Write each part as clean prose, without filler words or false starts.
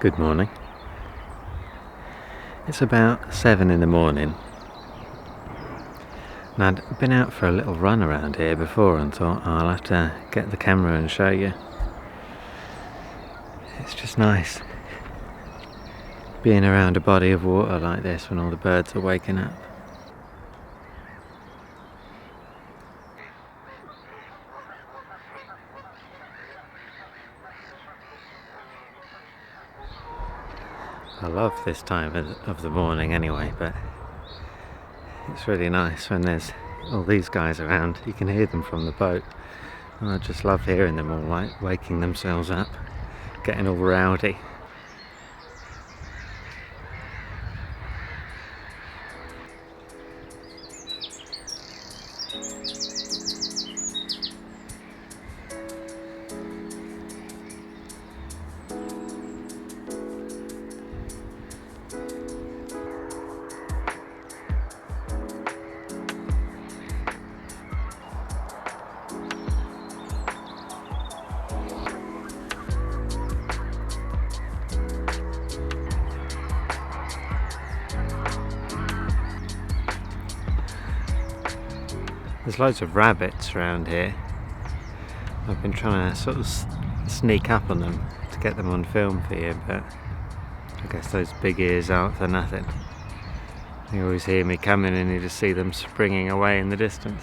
Good morning. It's about 7 in the morning and I'd been out for a little run around here before and thought I'll have to get the camera and show you. It's just nice being around a body of water like this when all the birds are waking up. I love this time of the morning anyway, but it's really nice when there's all these guys around. You can hear them from the boat. And I just love hearing them all like waking themselves up, getting all rowdy. There's loads of rabbits around here. I've been trying to sort of sneak up on them to get them on film for you, but I guess those big ears aren't for nothing. You always hear me coming and you just see them springing away in the distance.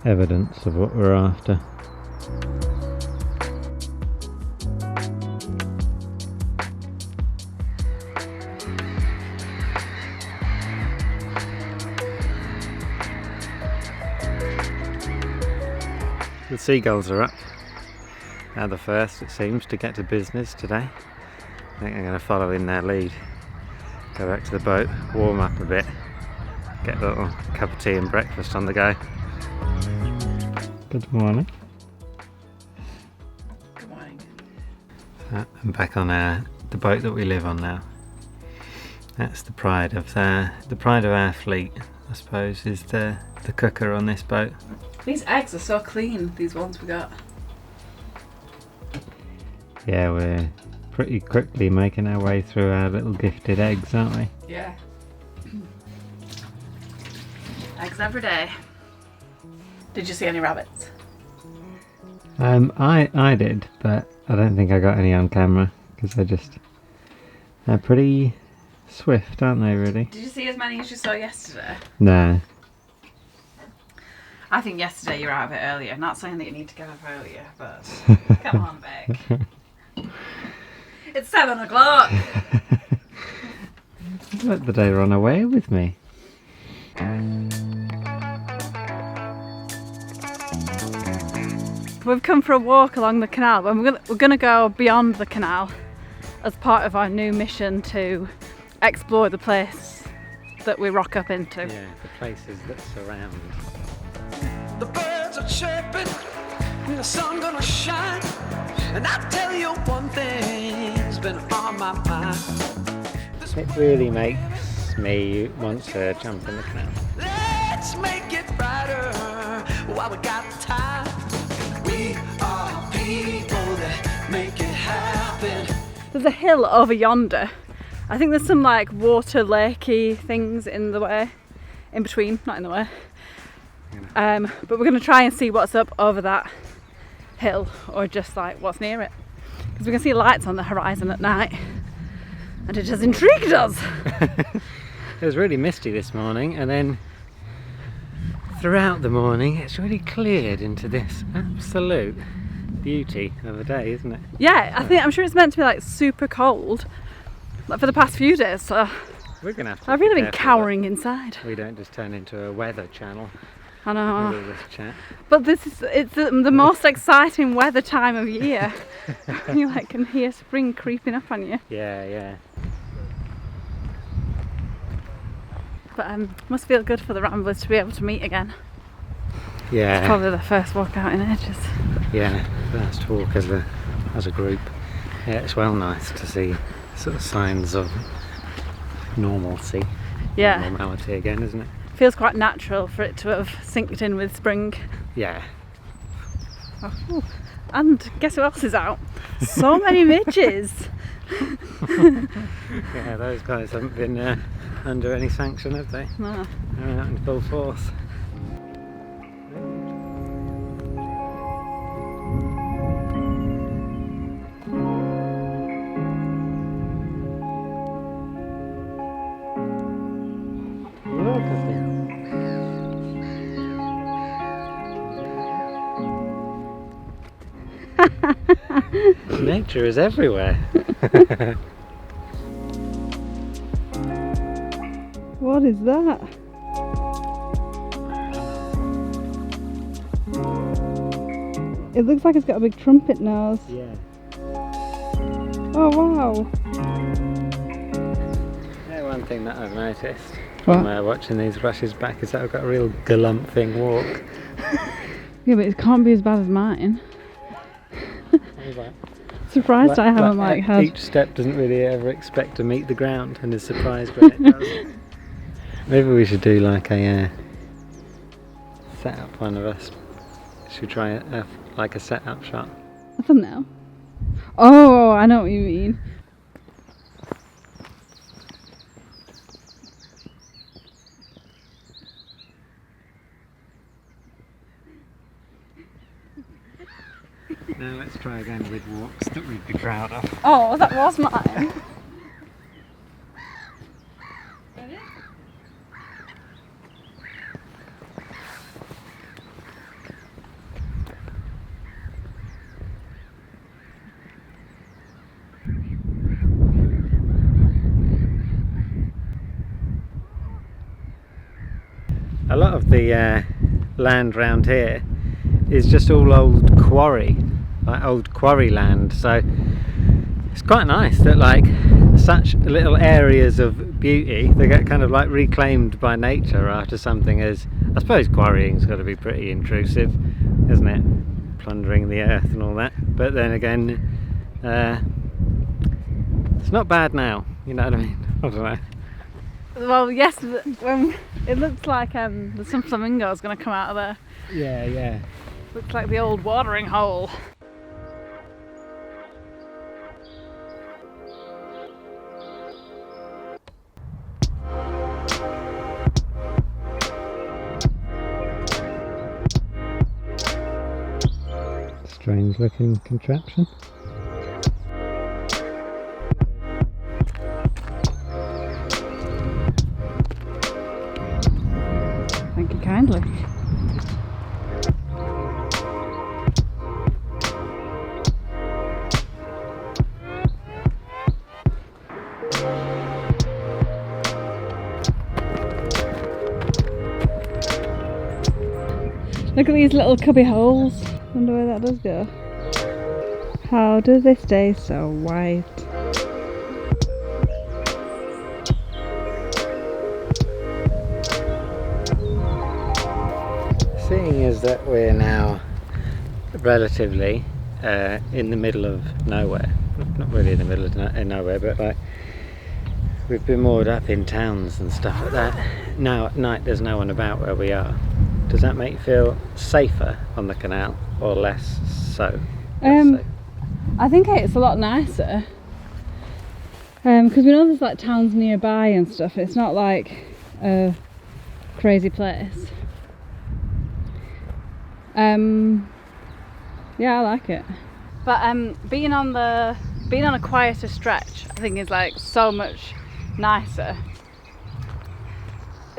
Evidence of what we're after. The seagulls are up. Now the first, it seems, to get to business today. I think I'm going to follow in their lead. Go back to the boat, warm up a bit, get a little cup of tea and breakfast on the go. Good morning. Good morning. I'm back on the boat that we live on now. That's the pride of our fleet, I suppose, is the cooker on this boat. These eggs are so clean, these ones we got. Yeah, we're pretty quickly making our way through our little gifted eggs, aren't we? Yeah. Eggs every day. Did you see any rabbits? I did, but I don't think I got any on camera because they're pretty swift, aren't they, really? Did you see as many as you saw yesterday? No. I think yesterday you were out a bit earlier. Not saying that you need to get up earlier, but come on, Vic. It's 7 o'clock. Look that they run away with me. We've come for a walk along the canal, and we're gonna go beyond the canal as part of our new mission to explore the place that we rock up into. Yeah, the places that surround. The birds are chirping, and the sun gonna shine. And I tell you one thing's been on my mind. It really makes me want to jump in the canal. Let's make it brighter while we got time. We are people that make it happen. There's a hill over yonder. I think there's some like water lakey things in the way, in between, not in the way. But we're going to try and see what's up over that hill, or just like what's near it, because we can see lights on the horizon at night and it has intrigued us. It was really misty this morning, and then throughout the morning it's really cleared into this absolute beauty of a day, isn't it? Yeah, I'm sure it's meant to be like super cold like for the past few days, so We're gonna have to I've be really been careful cowering inside. that we don't just turn into a weather channel I with know, all this chat. but it's the most exciting weather time of year. You like can hear spring creeping up on you. Yeah. But must feel good for the ramblers to be able to meet again. Yeah. Probably the first walk out in ages. Yeah, first walk as a group. Yeah, it's well nice to see sort of signs of normalcy. Yeah. Normality again, isn't it? Feels quite natural for it to have synced in with spring. Yeah. Oh, and guess who else is out? So many midges. Yeah, those guys haven't been under any sanction, have they? No. They're out in full force. Look at them. Nature is everywhere. What is that? It looks like it's got a big trumpet nose. Yeah. Oh wow. Yeah, one thing that I've noticed What? from watching these rushes back is that I've got a real galumphing walk. Yeah, but it can't be as bad as mine. Surprised I haven't had. Each step doesn't really ever expect to meet the ground and is surprised when it does. Maybe we should do like a setup, one of us. Should try like a setup shot. A thumbnail? Oh, I know what you mean. Now let's try again with walks that we'd be proud of. Oh, that was mine. A lot of the land round here is just all old quarry, like old quarry land, so it's quite nice that like such little areas of beauty, they get kind of like reclaimed by nature after something as, I suppose quarrying's got to be pretty intrusive, isn't it, plundering the earth and all that, but then again it's not bad now, you know what I mean? I don't know. Well, yes, when it looks like there's some flamingos going to come out of there. Yeah, yeah. Looks like the old watering hole. Strange looking contraption. Thank you kindly. Look at these little cubby holes. Wonder where that does go. How do they stay so white? Seeing as that we're now relatively in the middle of nowhere, not really in the middle of nowhere, but like we've been moored up in towns and stuff like that. Now at night there's no one about where we are. Does that make you feel safer on the canal or less so? I think it's a lot nicer because we know there's like towns nearby and stuff. It's not like a crazy place. Yeah, I like it. But being on a quieter stretch, I think is like so much nicer.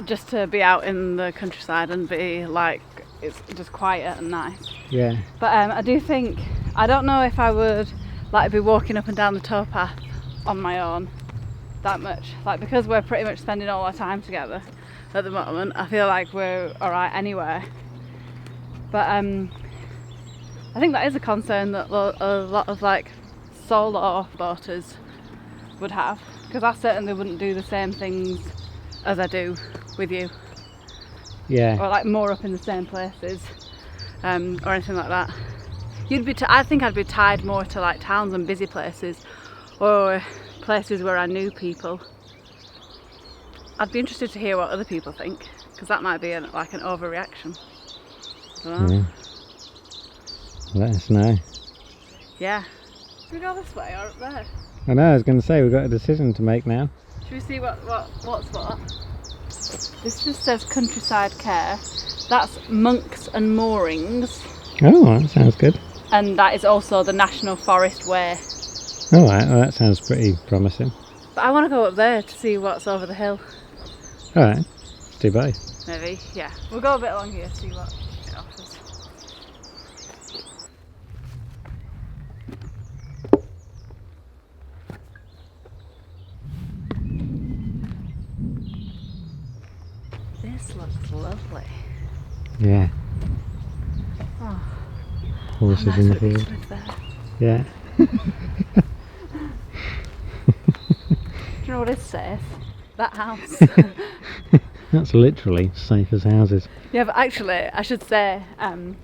Just to be out in the countryside and be like, it's just quiet and nice. Yeah. But I do think, I don't know if I would like be walking up and down the towpath on my own that much. Like, because we're pretty much spending all our time together at the moment, I feel like we're alright anywhere. But I think that is a concern that a lot of like solo boaters would have, because I certainly wouldn't do the same things as I do with you. Yeah. Or like more up in the same places, or anything like that. You'd be. I think I'd be tied more to like towns and busy places, or places where I knew people. I'd be interested to hear what other people think, because that might be like an overreaction. I don't know. let us know. Yeah. Should we go this way or up there? I know, I was going to say, we've got a decision to make now. Should we see what's what? This just says countryside care. That's Monks and Moorings. Oh, that sounds good. And that is also the National Forest Way. Alright, well that sounds pretty promising. But I want to go up there to see what's over the hill. Alright, let's do both. Maybe, yeah. We'll go a bit along here to see what it offers. This looks lovely. Yeah. Oh, Horses in the field. Yeah. Do you know what it says? That house. That's literally safe as houses. Yeah, but actually, I should say, if I'm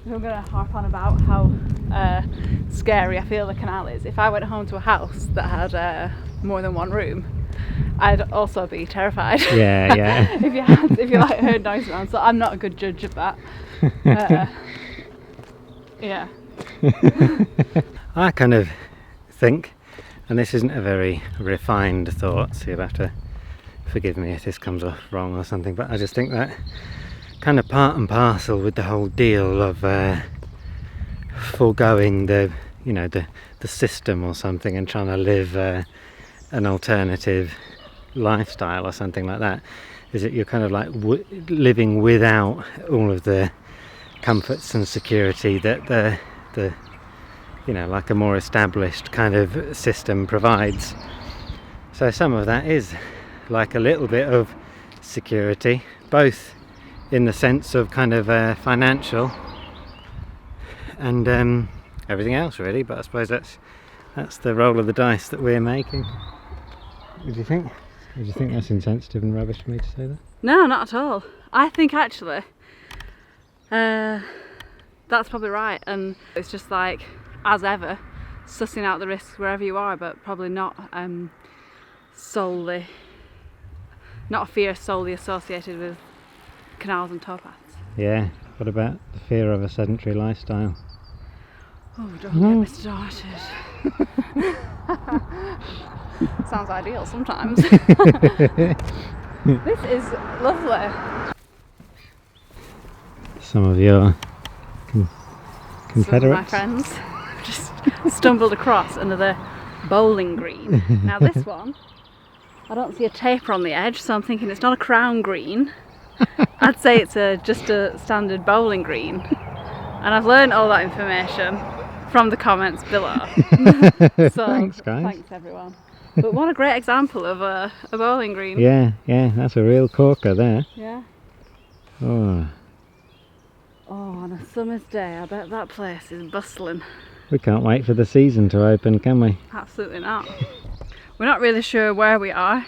going to harp on about how scary I feel the canal is, if I went home to a house that had more than one room, I'd also be terrified. Yeah, yeah. if you like heard noise around, so I'm not a good judge of that. Yeah. I kind of think, and this isn't a very refined thought, so you'll have to forgive me if this comes off wrong or something, but I just think that kind of part and parcel with the whole deal of foregoing the system or something and trying to live an alternative lifestyle or something like that, is that you're kind of like living without all of the comforts and security that the like a more established kind of system provides. So some of that is like a little bit of security, both in the sense of kind of financial and everything else really, but I suppose that's the roll of the dice that we're making. What do you think? Do you think that's insensitive and rubbish for me to say that? No, not at all. I think actually that's probably right, and it's just like, as ever, sussing out the risks wherever you are, but probably not solely, not a fear solely associated with canals and towpaths. Yeah, what about the fear of a sedentary lifestyle? Oh, don't get me started. Sounds ideal sometimes. This is lovely. Some of your Some of my confederates? friends just stumbled across another bowling green. Now this one, I don't see a taper on the edge, so I'm thinking it's not a crown green. I'd say it's just a standard bowling green. And I've learned all that information from the comments below. So Thanks guys. Thanks everyone. But what a great example of a bowling green. Yeah, that's a real corker there. Yeah. Oh, On a summer's day, I bet that place is bustling. we can't wait for the season to open, can we? Absolutely not. We're not really sure where we are,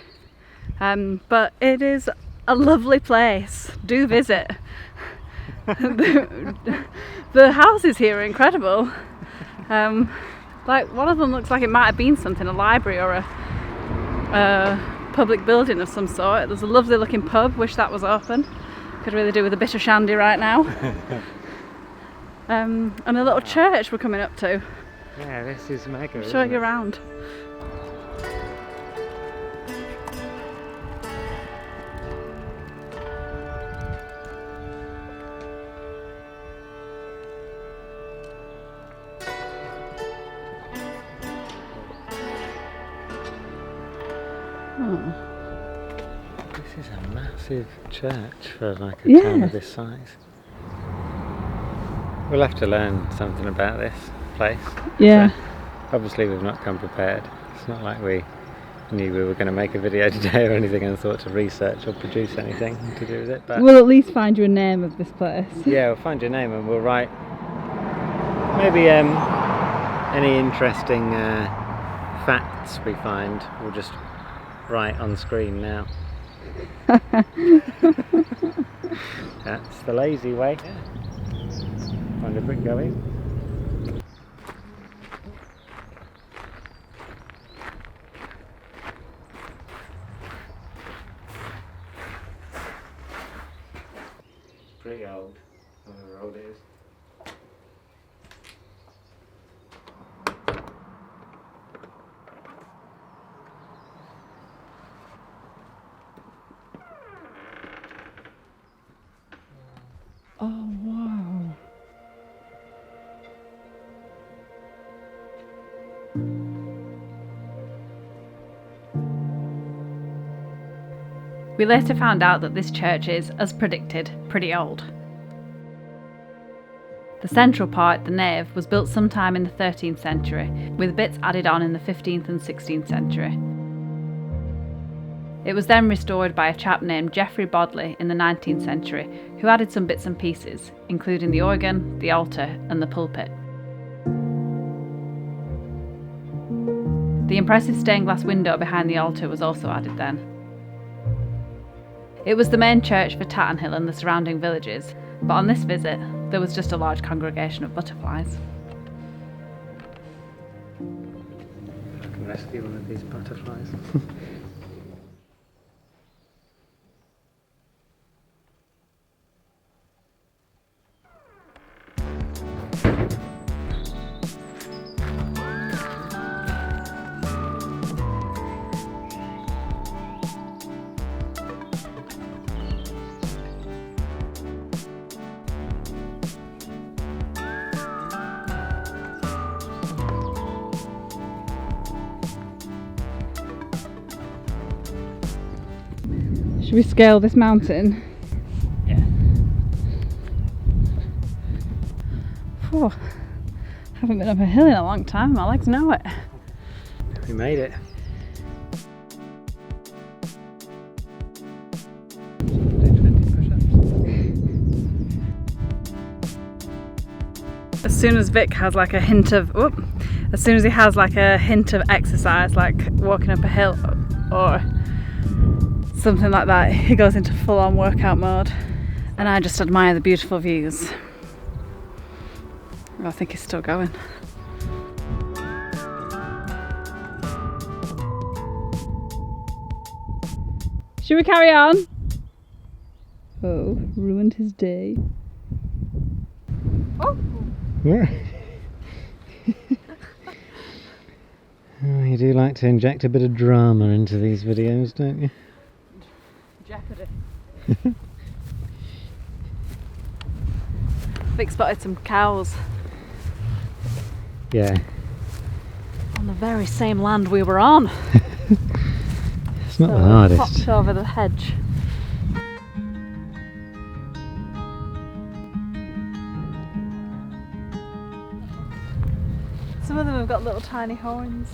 but it is a lovely place. Do visit. The houses here are incredible. Like one of them looks like it might have been something, a library or a public building of some sort. There's a lovely looking pub, wish that was open. Could really do with a bit of shandy right now. And a little church we're coming up to. Yeah, this is mega. I'll show you around. Oh. This is a massive church for like a town of this size. We'll have to learn something about this place. Yeah. So, obviously we've not come prepared. It's not like we knew we were going to make a video today or anything and thought to research or produce anything to do with it. But We'll at least find you a name of this place. yeah, we'll find your name and we'll write maybe any interesting facts we find. We'll just write on screen now. That's the lazy way. Find a brick going. Pretty old. I don't know how old it is. We later found out that this church is, as predicted, pretty old. The central part, the nave, was built sometime in the 13th century, with bits added on in the 15th and 16th century. It was then restored by a chap named Geoffrey Bodley in the 19th century, who added some bits and pieces, including the organ, the altar, and the pulpit. The impressive stained glass window behind the altar was also added then. It was the main church for Tattenhill and the surrounding villages, but on this visit, there was just a large congregation of butterflies. I can rescue one of these butterflies. Should we scale this mountain? Yeah. Phew. Haven't been up a hill in a long time, my legs know it. We made it. As soon as Vic has like a hint of, as soon as he has like a hint of exercise, like walking up a hill or something like that, he goes into full-on workout mode, and I just admire the beautiful views. I think he's still going. Should we carry on? Oh, ruined his day. Oh! Yeah. Oh, you do like to inject a bit of drama into these videos, don't you? Jeopardy. Vic spotted some cows. Yeah. On the very same land we were on. It's not So the hardest. Hopped over the hedge. Some of them have got little tiny horns.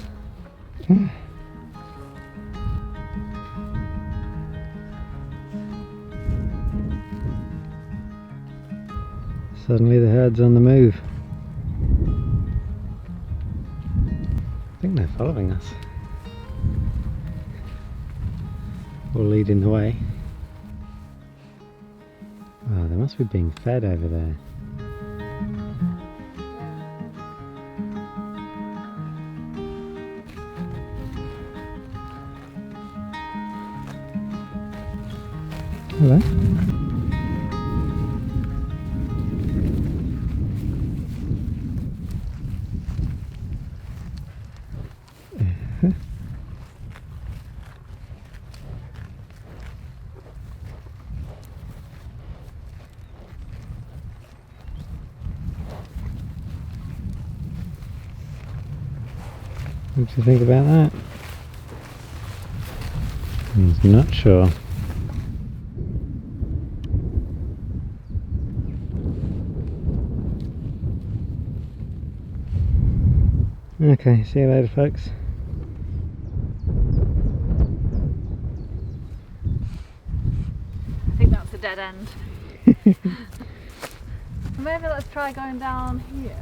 Suddenly the herd's on the move. I think they're following us. Or leading the way. Oh, they must be being fed over there. Hello. What do you think about that? I'm not sure. Okay, see you later, folks. I think that's a dead end. Maybe let's try going down here.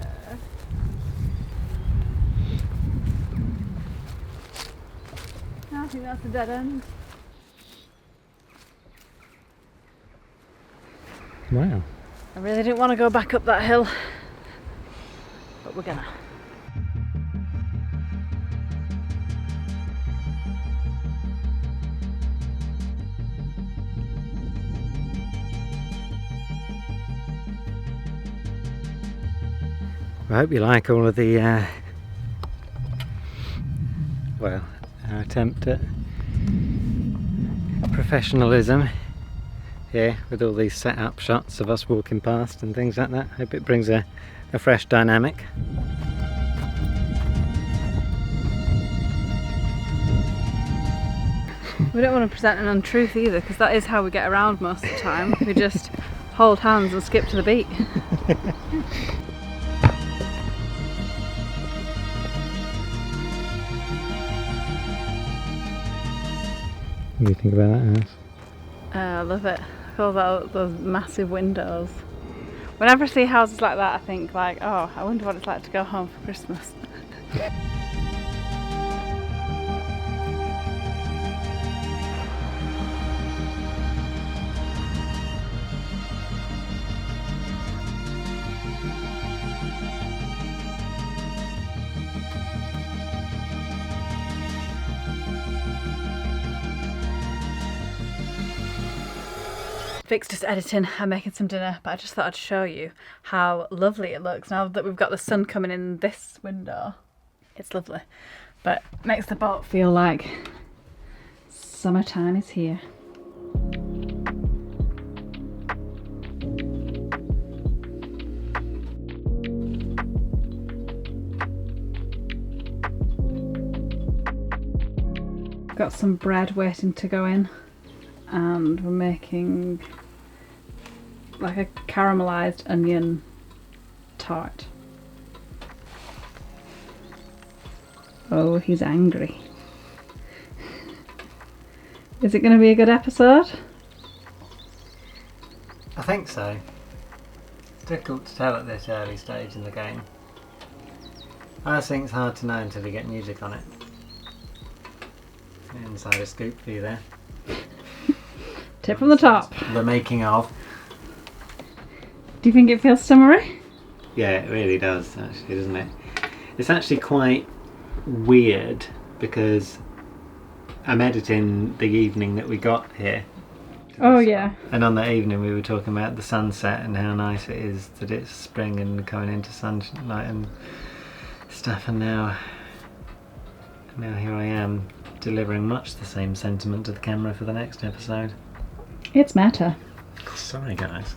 I think that's a dead end. Wow. I really didn't want to go back up that hill, but we're gonna. I hope you like all of the well, our attempt at professionalism here with all these set up shots of us walking past and things like that. Hope it brings a fresh dynamic. We don't want to present an untruth either, because that is how we get around most of the time. We just hold hands and skip to the beat. What do you think about that house? I love it. I love those massive windows. Whenever I see houses like that, I think like, oh, I wonder what it's like to go home for Christmas. Vic's just editing. I'm making some dinner, but I just thought I'd show you how lovely it looks now that we've got the sun coming in this window. It's lovely, but makes the boat feel like summertime is here. Got some bread waiting to go in, and we're making like a caramelized onion tart. Oh, he's angry. Is it going to be a good episode? I think so. It's difficult to tell at this early stage in the game. I just think it's hard to know until you get music on it. Insider scoop for you there. Tip from the top. The making of. Do you think it feels summery? Yeah, it really does actually, doesn't it? It's actually quite weird because I'm editing the evening that we got here. Oh yeah. And on that evening we were talking about the sunset and how nice it is that it's spring and coming into sunlight and stuff, and now here I am delivering much the same sentiment to the camera for the next episode. It's meta. Sorry guys.